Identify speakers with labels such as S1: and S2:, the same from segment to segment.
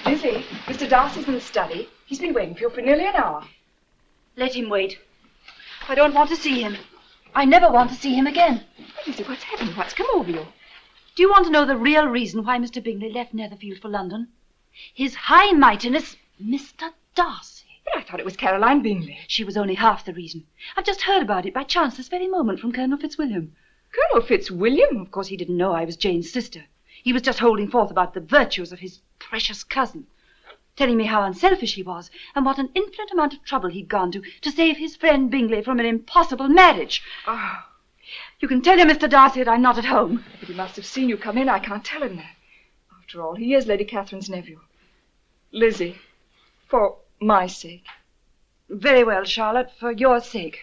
S1: Lizzy, Mr. Darcy's in the study. He's been waiting for you for nearly an hour.
S2: Let him wait. I don't want to see him. I never want to see him again.
S1: Lizzy, what's happened? What's come over you?
S2: Do you want to know the real reason why Mr. Bingley left Netherfield for London? His High Mightiness, Mr. Darcy.
S1: But I thought it was Caroline Bingley.
S2: She was only half the reason. I've just heard about it by chance this very moment from Colonel Fitzwilliam.
S1: Colonel Fitzwilliam?
S2: Of course, he didn't know I was Jane's sister. He was just holding forth about the virtues of his precious cousin, telling me how unselfish he was and what an infinite amount of trouble he'd gone to save his friend Bingley from an impossible marriage.
S1: Oh.
S2: You can tell him, Mr. Darcy, that I'm not at home.
S1: But he must have seen you come in. I can't tell him that. After all, he is Lady Catherine's nephew. Lizzy, for my sake.
S2: Very well, Charlotte, for your sake.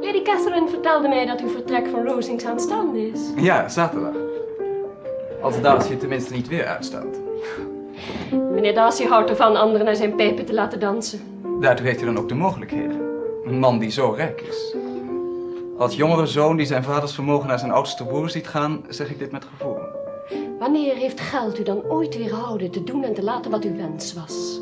S3: Lady Catherine vertelde mij dat uw vertrek van Rosings aanstaande is.
S4: Ja, zaterdag. Als Darcy het tenminste niet weer uitstelt.
S3: Meneer Darcy houdt ervan anderen naar zijn pijpen te laten dansen.
S4: Daartoe heeft hij dan ook de mogelijkheden. Een man die zo rijk is. Als jongere zoon die zijn vaders vermogen naar zijn oudste broer ziet gaan, zeg ik dit met gevoel.
S3: Wanneer heeft geld u dan ooit weerhouden te doen en te laten wat uw wens was?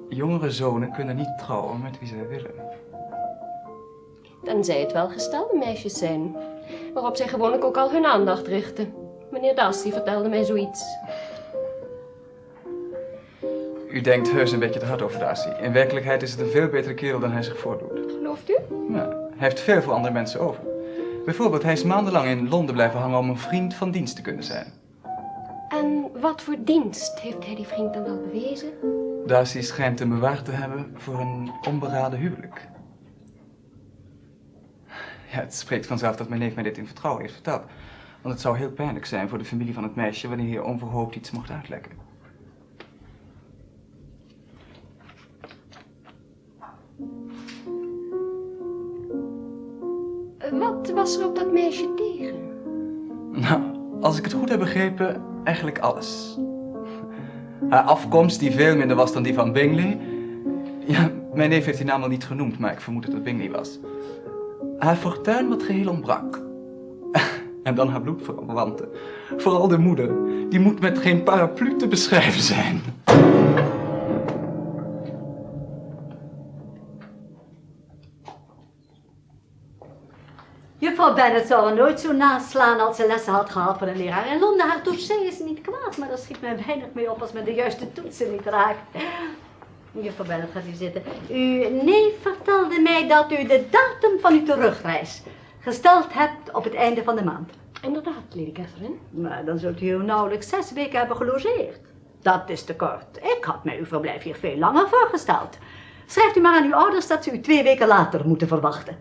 S4: Jongere zonen kunnen niet trouwen met wie zij willen.
S3: Tenzij het welgestelde meisjes zijn, waarop zij gewoonlijk ook al hun aandacht richten. Meneer Darcy vertelde mij zoiets.
S4: U denkt heus een beetje te hard over Darcy. In werkelijkheid is het een veel betere kerel dan hij zich voordoet.
S3: Gelooft u?
S4: Ja, hij heeft veel voor andere mensen over. Bijvoorbeeld, hij is maandenlang in Londen blijven hangen om een vriend van dienst te kunnen zijn.
S3: En wat voor dienst heeft hij die vriend dan wel bewezen?
S4: Darcy schijnt hem bewaard te hebben voor een onberaden huwelijk. Ja, het spreekt vanzelf dat mijn neef mij dit in vertrouwen heeft verteld. Want het zou heel pijnlijk zijn voor de familie van het meisje wanneer hier onverhoopt iets mocht uitlekken.
S3: Wat was er op dat meisje tegen?
S4: Nou, als ik het goed heb begrepen, eigenlijk alles. Haar afkomst, die veel minder was dan die van Bingley. Ja, mijn neef heeft die naam al niet genoemd, maar ik vermoed dat het Bingley was. Haar fortuin wat geheel ontbrak. En dan haar bloedverwanten. Vooral de moeder. Die moet met geen paraplu te beschrijven zijn.
S5: Juffrouw Bennet zou er nooit zo naslaan als ze lessen had gehad van een leraar in Londen. Haar dossier is niet kwaad, maar daar schiet mij weinig mee op als men de juiste toetsen niet raakt. Juffrouw Bennet, gaat u zitten. Uw neef vertelde mij dat u de datum van uw terugreis gesteld hebt op het einde van de maand.
S3: Inderdaad, Lady Catherine.
S5: Maar dan zult u nauwelijks 6 weken hebben gelogeerd. Dat is te kort. Ik had mij uw verblijf hier veel langer voorgesteld. Schrijft u maar aan uw ouders dat ze u 2 weken later moeten verwachten.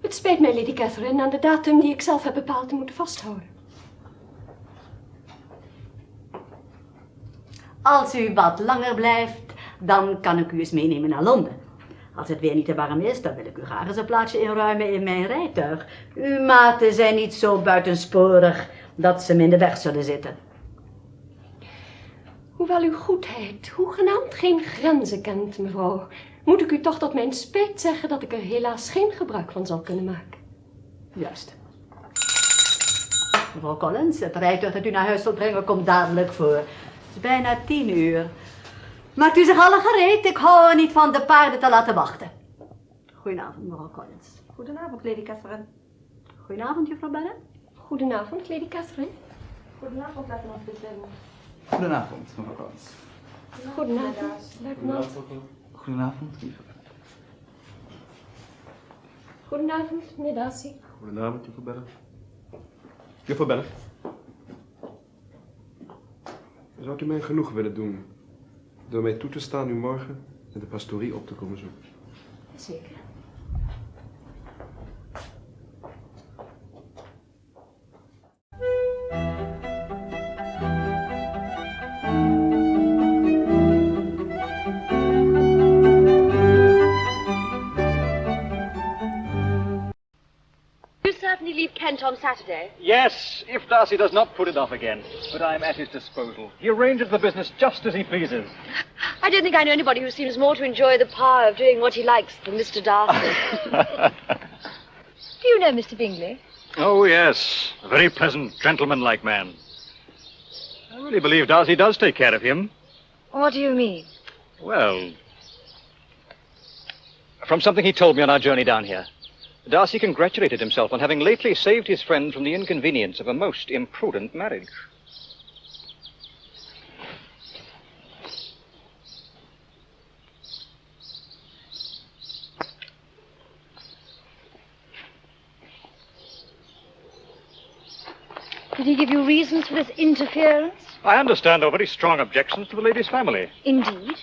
S3: Het spijt mij, Lady Catherine, aan de datum die ik zelf heb bepaald te moeten vasthouden.
S5: Als u wat langer blijft, dan kan ik u eens meenemen naar Londen. Als het weer niet te warm is, dan wil ik u graag eens een plaatsje inruimen in mijn rijtuig. Uw maten zijn niet zo buitensporig dat ze me in de weg zullen zitten.
S3: Hoewel uw goedheid hoegenaamd geen grenzen kent, mevrouw, moet ik u toch tot mijn spijt zeggen dat ik er helaas geen gebruik van zal kunnen maken.
S5: Juist. Mevrouw Collins, het rijtuig dat u naar huis wilt brengen komt dadelijk voor. Het is bijna 10 uur. Maakt u zich alle gereed? Ik hou er niet van de paarden te laten wachten. Goedenavond, mevrouw Collins.
S1: Goedenavond, Lady Catherine.
S5: Goedenavond, juffrouw Bennet.
S3: Goedenavond, Lady Catherine.
S1: Goedenavond, luitenant Fitzwilliam.
S4: Goedenavond, mevrouw Collins.
S3: Goedenavond, luitenant.
S4: Goedenavond, lieve.
S3: Goedenavond, meneer Darcy.
S6: Goedenavond, juffrouw Bennet. Juffrouw Bennet. Zou u mij genoeg willen doen door mij toe te staan u morgen in de pastorie op te komen zoeken?
S3: Zeker.
S7: Certainly leave Kent on Saturday?
S8: Yes, if Darcy does not put it off again. But I'm at his disposal. He arranges the business just as he pleases.
S7: I don't think I know anybody who seems more to enjoy the power of doing what he likes than Mr. Darcy. Do you know Mr. Bingley?
S8: Oh, yes. A very pleasant, gentleman-like man. I really believe Darcy does take care of him.
S7: What do you mean?
S8: Well, from something he told me on our journey down here, Darcy congratulated himself on having lately saved his friend from the inconvenience of a most imprudent marriage.
S7: Did he give you reasons for this interference?
S8: I understand there are very strong objections to the lady's family.
S7: Indeed.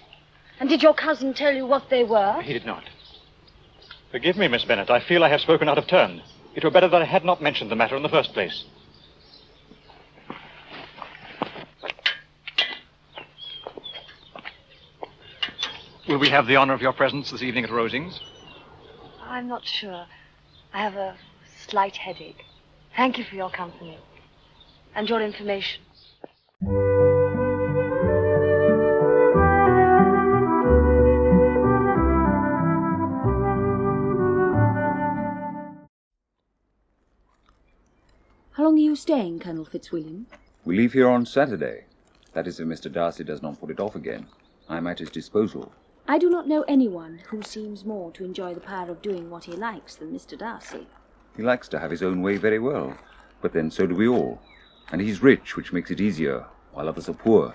S7: And did your cousin tell you what they were?
S8: He did not. Forgive me, Miss Bennet. I feel I have spoken out of turn. It were better that I had not mentioned the matter in the first place. Will we have the honor of your presence this evening at Rosings?
S7: I'm not sure. I have a slight headache. Thank you for your company and your information.
S9: How long are you staying, Colonel Fitzwilliam?
S10: We leave here on Saturday. That is, if Mr. Darcy does not put it off again. I am at his disposal.
S9: I do not know anyone who seems more to enjoy the power of doing what he likes than Mr. Darcy.
S10: He likes to have his own way very well, but then so do we all. And he's rich, which makes it easier, while others are poor.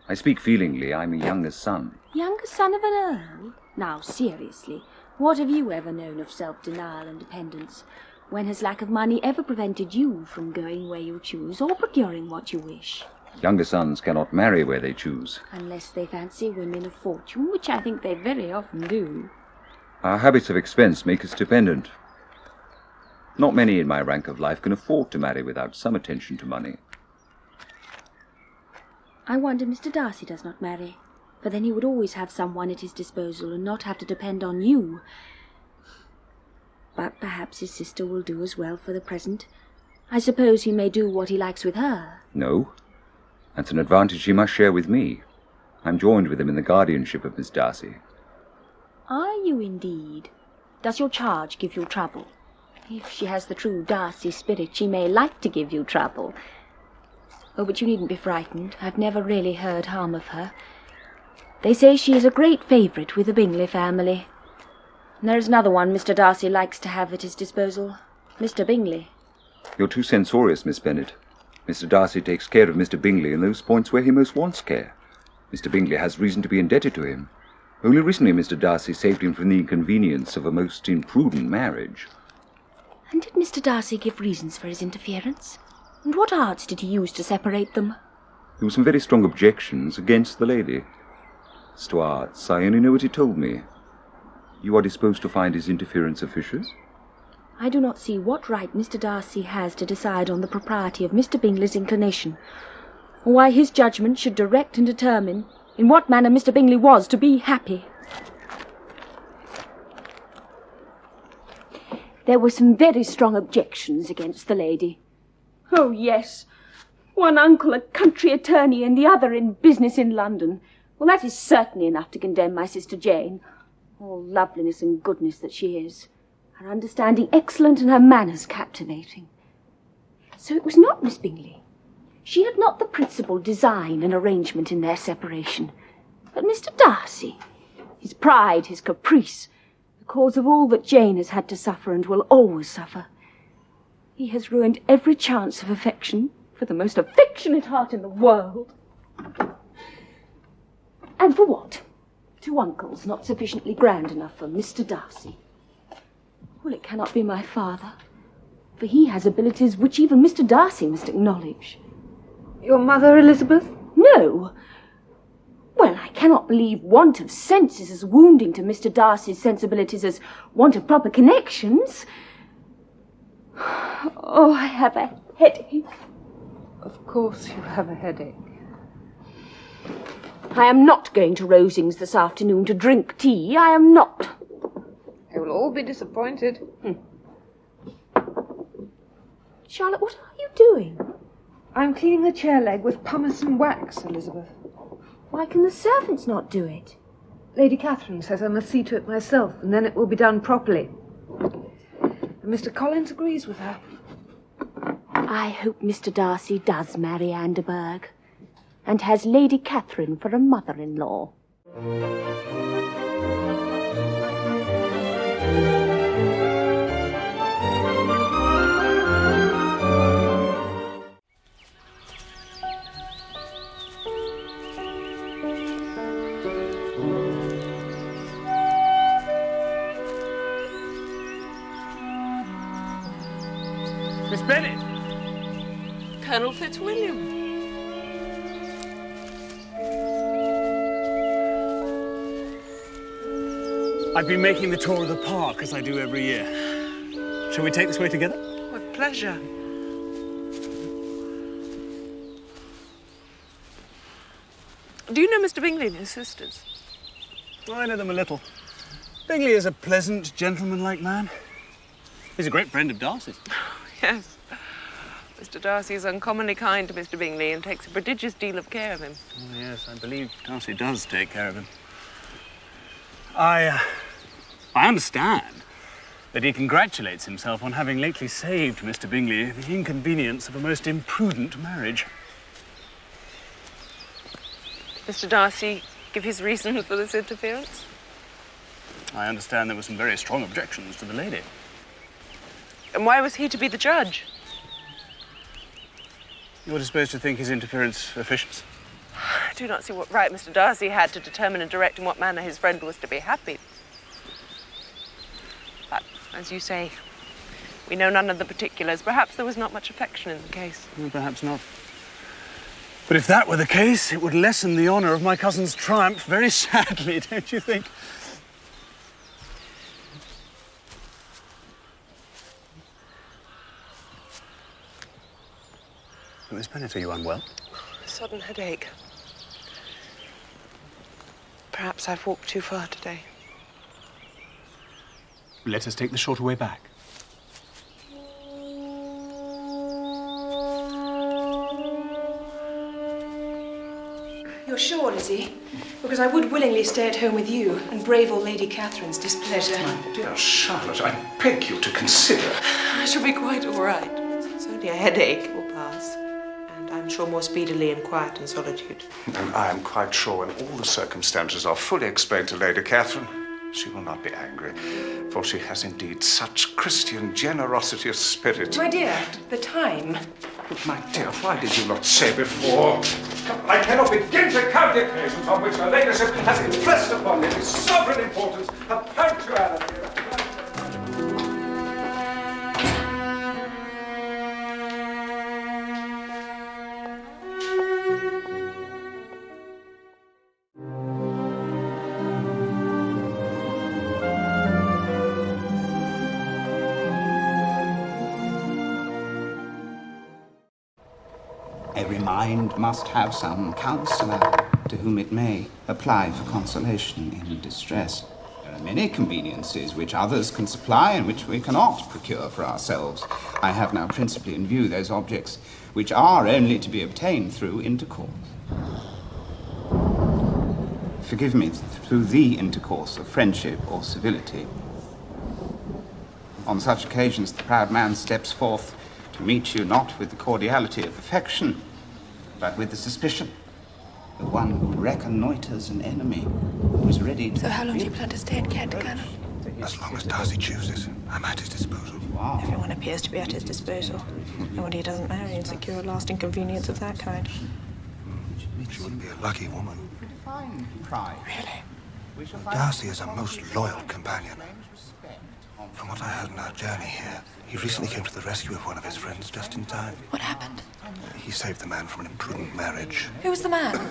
S10: I speak feelingly. I'm a youngest son.
S9: Youngest son of an earl? Now, seriously, what have you ever known of self-denial and dependence? When has lack of money ever prevented you from going where you choose or procuring what you wish?
S10: Younger sons cannot marry where they choose.
S9: Unless they fancy women of fortune, which I think they very often do.
S10: Our habits of expense make us dependent. Not many in my rank of life can afford to marry without some attention to money.
S9: I wonder Mr. Darcy does not marry, for then he would always have someone at his disposal and not have to depend on you. But perhaps his sister will do as well for the present. I suppose he may do what he likes with her.
S10: No. That's an advantage he must share with me. I'm joined with him in the guardianship of Miss Darcy.
S9: Are you indeed? Does your charge give you trouble? If she has the true Darcy spirit, she may like to give you trouble. Oh, but you needn't be frightened. I've never really heard harm of her. They say she is a great favourite with the Bingley family. And there is another one Mr. Darcy likes to have at his disposal. Mr. Bingley.
S10: You're too censorious, Miss Bennet. Mr. Darcy takes care of Mr. Bingley in those points where he most wants care. Mr. Bingley has reason to be indebted to him. Only recently Mr. Darcy saved him from the inconvenience of a most imprudent marriage.
S9: And did Mr. Darcy give reasons for his interference? And what arts did he use to separate them?
S10: There were some very strong objections against the lady. As to arts, I only know what he told me. You are disposed to find his interference officious?
S9: I do not see what right Mr. Darcy has to decide on the propriety of Mr. Bingley's inclination, or why his judgment should direct and determine in what manner Mr. Bingley was to be happy. There were some very strong objections against the lady. Oh, yes. One uncle a country attorney and the other in business in London. Well, that is certainly enough to condemn my sister Jane. All loveliness and goodness that she is. Her understanding excellent and her manners captivating. So it was not Miss Bingley. She had not the principal design and arrangement in their separation. But Mr. Darcy, his pride, his caprice, the cause of all that Jane has had to suffer and will always suffer. He has ruined every chance of affection for the most affectionate heart in the world. And for what? 2 uncles not sufficiently grand enough for Mr. Darcy. Well, it cannot be my father, for he has abilities which even Mr. Darcy must acknowledge.
S1: Your mother, Elizabeth?
S9: No. Well, I cannot believe want of sense is as wounding to Mr. Darcy's sensibilities as want of proper connections. Oh, I have a headache.
S1: Of course you have a headache.
S9: I am not going to Rosings this afternoon to drink tea. I am not.
S1: They will all be disappointed.
S9: Charlotte, what are you doing?
S1: I'm cleaning the chair leg with pumice and wax, Elizabeth.
S9: Why can the servants not do it?
S11: Lady Catherine says I must see to it myself, and then it will be done properly. And Mr. Collins agrees with her.
S9: I hope Mr. Darcy does marry Anderburg and has Lady Catherine for a mother-in-law.
S12: Miss Bennet!
S13: Colonel Fitzwilliam.
S12: I've been making the tour of the park, as I do every year. Shall we take this way together?
S13: With pleasure. Do you know Mr. Bingley and his sisters?
S12: Oh, I know them a little. Bingley is a pleasant, gentlemanlike man. He's a great friend of Darcy's.
S13: Yes. Mr. Darcy is uncommonly kind to Mr. Bingley and takes a prodigious deal of care of him.
S12: Oh, yes, I believe Darcy does take care of him. I understand that he congratulates himself on having lately saved Mr. Bingley the inconvenience of a most imprudent marriage.
S13: Mr. Darcy give his reasons for this interference?
S12: I understand there were some very strong objections to the lady.
S13: And why was he to be the judge?
S12: You're disposed to think his interference officious?
S13: I do not see what right Mr. Darcy had to determine and direct in what manner his friend was to be happy. But, as you say, we know none of the particulars. Perhaps there was not much affection in the case.
S12: Well, perhaps not. But if that were the case, it would lessen the honour of my cousin's triumph very sadly, don't you think? Miss Bennet, are you unwell?
S13: A sudden headache. Perhaps I've walked too far today.
S12: Let us take the shorter way back.
S14: You're sure, Lizzy? Because I would willingly stay at home with you and brave old Lady Catherine's displeasure.
S15: My dear Charlotte, I beg you to consider.
S13: I shall be quite all right. It's only a headache. It will pass. And I'm sure more speedily in quiet and solitude.
S15: And I am quite sure when all the circumstances are fully explained to Lady Catherine, she will not be angry, for she has indeed such Christian generosity of spirit.
S14: My dear, the time.
S15: My dear, why did you not say before? I cannot begin to count the occasions on which her ladyship has impressed upon me with sovereign importance her punctuality.
S16: Every mind must have some counsellor to whom it may apply for consolation in distress. There are many conveniences which others can supply and which we cannot procure for ourselves. I have now principally in view those objects which are only to be obtained through intercourse. Forgive me, through the intercourse of friendship or civility. On such occasions the proud man steps forth to meet you not with the cordiality of affection, but with the suspicion of one who reconnoiters an enemy, who is ready to...
S14: So how long do you plan to stay at Kent, Colonel?
S15: As long as Darcy chooses, I'm at his disposal.
S14: Everyone appears to be at his disposal. Nobody who doesn't marry and secure a lasting convenience of that kind.
S15: She would be a lucky woman.
S14: Really?
S15: Darcy is a most loyal companion. From what I heard in our journey here, he recently came to the rescue of one of his friends just in time.
S14: What happened?
S15: He saved the man from an imprudent marriage.
S14: Who was the man?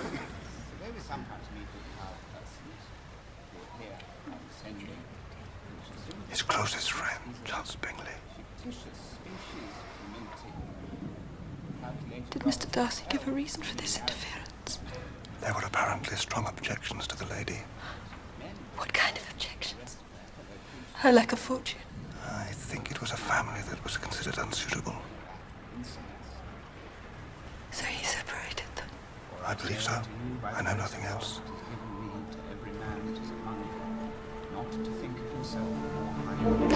S15: His closest friend, Charles Bingley.
S14: Did Mr. Darcy give a reason for this interference?
S15: There were apparently strong objections to the lady.
S14: What kind of objections? Her lack of fortune?
S15: I think it was a family that was considered unsuitable.
S14: So he separated them?
S17: I believe so. I know nothing else.
S16: Not to think of himself more highly.